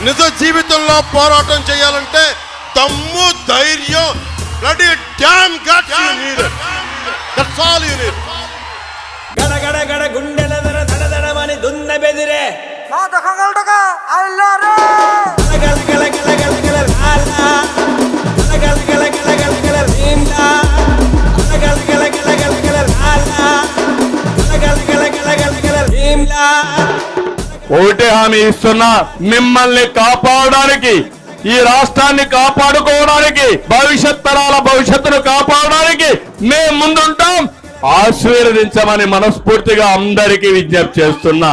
నిజ జీవితంలో పోరాటం చేయాలంటే దమ్ము, ధైర్యం, bloody damn guts you need. That's all you need. గడ గడ గడ గుండెల దర దడ దడమని దున్న బెదిరే నా దఖంగల్టగా అల్లారే గల గల గల గల గల లాలా గల గల గల గల గల రీంలా గల గల గల గల గల లాలా గల గల గల గల గల రీంలా. ఒకటే హామీ ఇస్తున్నా, మిమ్మల్ని కాపాడడానికి, ఈ రాష్ట్రాన్ని కాపాడుకోవడానికి, భవిష్యత్ తరాల భవిష్యత్తును కాపాడడానికి మేము ముందుంటాం. ఆశీర్వదించమని మనస్ఫూర్తిగా అందరికీ విజ్ఞప్తి చేస్తున్నా.